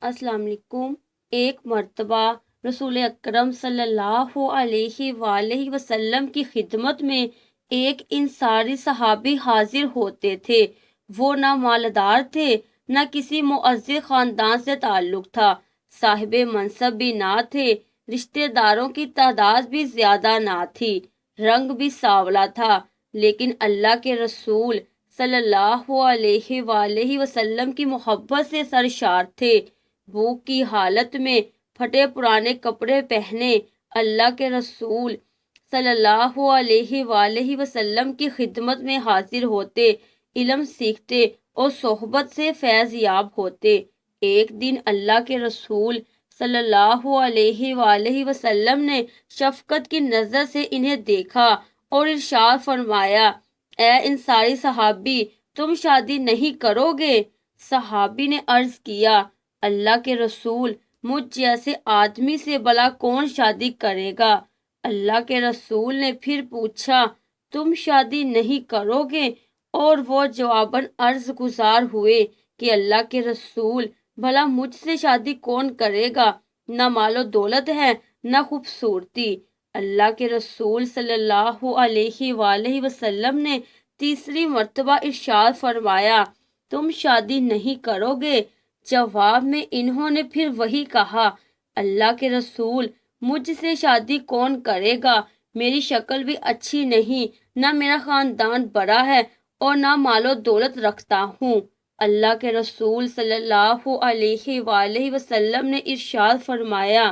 السلام علیکم۔ ایک مرتبہ رسول اکرم صلی اللہ علیہ وآلہ وسلم کی خدمت میں ایک انصاری صحابی حاضر ہوتے تھے۔ وہ نہ مالدار تھے، نہ کسی معزز خاندان سے تعلق تھا، صاحب منصب بھی نہ تھے، رشتہ داروں کی تعداد بھی زیادہ نہ تھی، رنگ بھی سانولا تھا، لیکن اللہ کے رسول صلی اللہ علیہ وآلہ وسلم کی محبت سے سرشار تھے۔ بھوک کی حالت میں پھٹے پرانے کپڑے پہنے اللہ کے رسول صلی اللہ علیہ وآلہ وسلم کی خدمت میں حاضر ہوتے، علم سیکھتے اور صحبت سے فیض یاب ہوتے۔ ایک دن اللہ کے رسول صلی اللہ علیہ وآلہ وسلم نے شفقت کی نظر سے انہیں دیکھا اور ارشاد فرمایا، اے انصاری صحابی، تم شادی نہیں کرو گے؟ صحابی نے عرض کیا، اللہ کے رسول، مجھ جیسے آدمی سے بھلا کون شادی کرے گا؟ اللہ کے رسول نے پھر پوچھا، تم شادی نہیں کرو گے؟ اور وہ جواباً عرض گزار ہوئے کہ اللہ کے رسول، بھلا مجھ سے شادی کون کرے گا؟ نہ مال و دولت ہے، نہ خوبصورتی۔ اللہ کے رسول صلی اللہ علیہ وآلہ وسلم نے تیسری مرتبہ ارشاد فرمایا، تم شادی نہیں کرو گے؟ جواب میں انہوں نے پھر وہی کہا، اللہ کے رسول، مجھ سے شادی کون کرے گا؟ میری شکل بھی اچھی نہیں، نہ میرا خاندان بڑا ہے اور نہ مال و دولت رکھتا ہوں۔ اللہ کے رسول صلی اللہ علیہ وآلہ وسلم نے ارشاد فرمایا،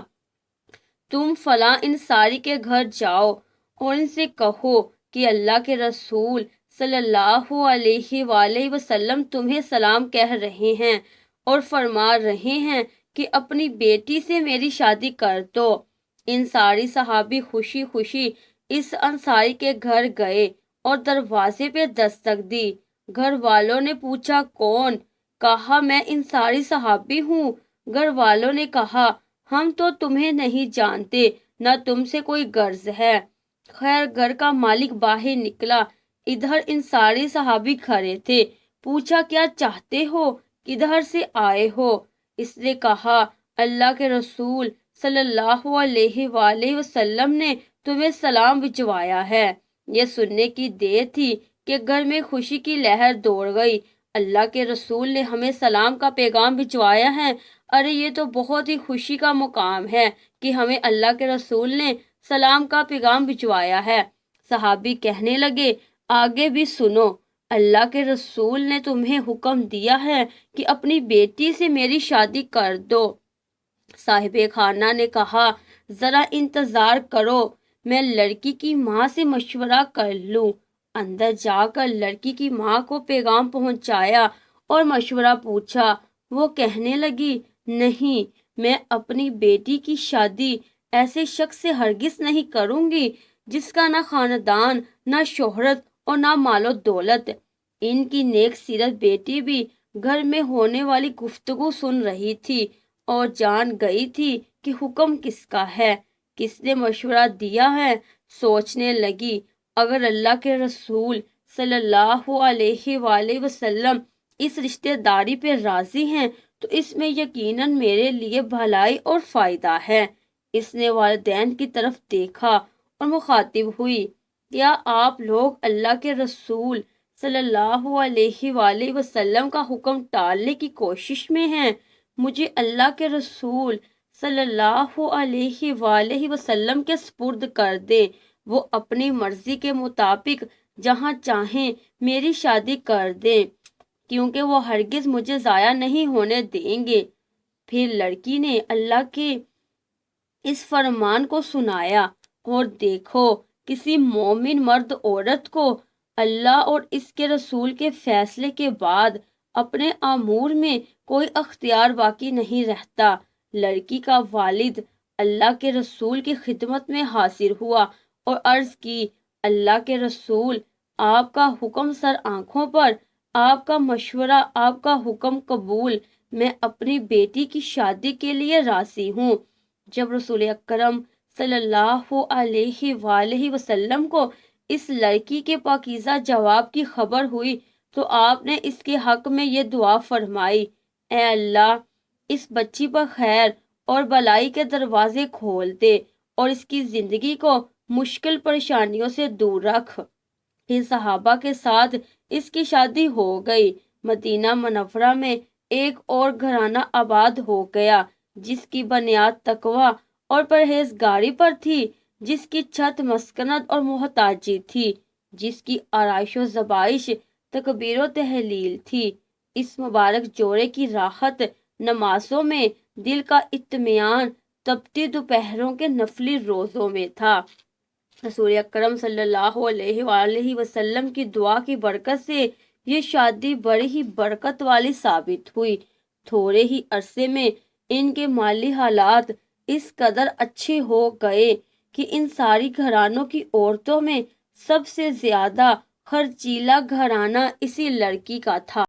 تم فلاں انصاری کے گھر جاؤ اور ان سے کہو کہ اللہ کے رسول صلی اللہ علیہ وآلہ وسلم تمہیں سلام کہہ رہے ہیں اور فرما رہے ہیں کہ اپنی بیٹی سے میری شادی کر دو۔ انصاری صحابی خوشی خوشی اس انصاری کے گھر گئے اور دروازے پہ دستک دی۔ گھر والوں نے پوچھا، کون؟ کہا، میں انصاری صحابی ہوں۔ گھر والوں نے کہا، ہم تو تمہیں نہیں جانتے، نہ تم سے کوئی غرض ہے۔ خیر گھر کا مالک باہر نکلا، ادھر انصاری صحابی کھڑے تھے۔ پوچھا، کیا چاہتے ہو؟ کدھر سے آئے ہو؟ اس نے کہا، اللہ کے رسول صلی اللہ علیہ وآلہ وسلم نے تمہیں سلام بھجوایا ہے۔ یہ سننے کی دیر تھی کہ گھر میں خوشی کی لہر دوڑ گئی۔ اللہ کے رسول نے ہمیں سلام کا پیغام بھجوایا ہے، ارے یہ تو بہت ہی خوشی کا مقام ہے کہ ہمیں اللہ کے رسول نے سلام کا پیغام بھجوایا ہے۔ صحابی کہنے لگے، آگے بھی سنو، اللہ کے رسول نے تمہیں حکم دیا ہے کہ اپنی بیٹی سے میری شادی کر دو۔ صاحب خانہ نے کہا، ذرا انتظار کرو، میں لڑکی کی ماں سے مشورہ کر لوں۔ اندر جا کر لڑکی کی ماں کو پیغام پہنچایا اور مشورہ پوچھا۔ وہ کہنے لگی، نہیں، میں اپنی بیٹی کی شادی ایسے شخص سے ہرگز نہیں کروں گی جس کا نہ خاندان، نہ شہرت اور نہ مال و دولت۔ ان کی نیک سیرت بیٹی بھی گھر میں ہونے والی گفتگو سن رہی تھی اور جان گئی تھی کہ حکم کس کا ہے، کس نے مشورہ دیا ہے۔ سوچنے لگی، اگر اللہ کے رسول صلی اللہ علیہ وآلہ وسلم اس رشتہ داری پہ راضی ہیں تو اس میں یقیناً میرے لیے بھلائی اور فائدہ ہے۔ اس نے والدین کی طرف دیکھا اور مخاطب ہوئی، کیا آپ لوگ اللہ کے رسول صلی اللہ علیہ وآلہ وسلم کا حکم ٹالنے کی کوشش میں ہیں؟ مجھے اللہ کے رسول صلی اللہ علیہ وآلہ وسلم کے سپرد کر دیں، وہ اپنی مرضی کے مطابق جہاں چاہیں میری شادی کر دیں، کیونکہ وہ ہرگز مجھے ضائع نہیں ہونے دیں گے۔ پھر لڑکی نے اللہ کے اس فرمان کو سنایا، اور دیکھو، کسی مومن مرد عورت کو اللہ اور اس کے رسول کے فیصلے کے بعد اپنے امور میں کوئی اختیار باقی نہیں رہتا۔ لڑکی کا والد اللہ کے رسول کی خدمت میں حاضر ہوا اور عرض کی، اللہ کے رسول، آپ کا حکم سر آنکھوں پر، آپ کا مشورہ، آپ کا حکم قبول، میں اپنی بیٹی کی شادی کے لیے راضی ہوں۔ جب رسول اکرم صلی اللہ علیہ وآلہ وسلم کو اس لڑکی کے پاکیزہ جواب کی خبر ہوئی تو آپ نے اس کے حق میں یہ دعا فرمائی، اے اللہ، اس بچی پر خیر اور بلائی کے دروازے کھول دے اور اس کی زندگی کو مشکل پریشانیوں سے دور رکھ۔ ان صحابہ کے ساتھ اس کی شادی ہو گئی۔ مدینہ منورہ میں ایک اور گھرانہ آباد ہو گیا جس کی بنیاد تقویٰ اور پرہیزگاری پر تھی، جس کی چھت مسکنت اور محتاجی تھی، جس کی آرائش و زبائش تکبیر و تحلیل تھی۔ اس مبارک جوڑے کی راحت نمازوں میں، دل کا اطمینان تپتی دوپہروں کے نفلی روزوں میں تھا۔ رسول اکرم صلی اللہ علیہ وآلہ وسلم کی دعا کی برکت سے یہ شادی بڑی ہی برکت والی ثابت ہوئی۔ تھوڑے ہی عرصے میں ان کے مالی حالات اس قدر اچھے ہو گئے کہ ان ساری گھرانوں کی عورتوں میں سب سے زیادہ خرچیلا گھرانہ اسی لڑکی کا تھا۔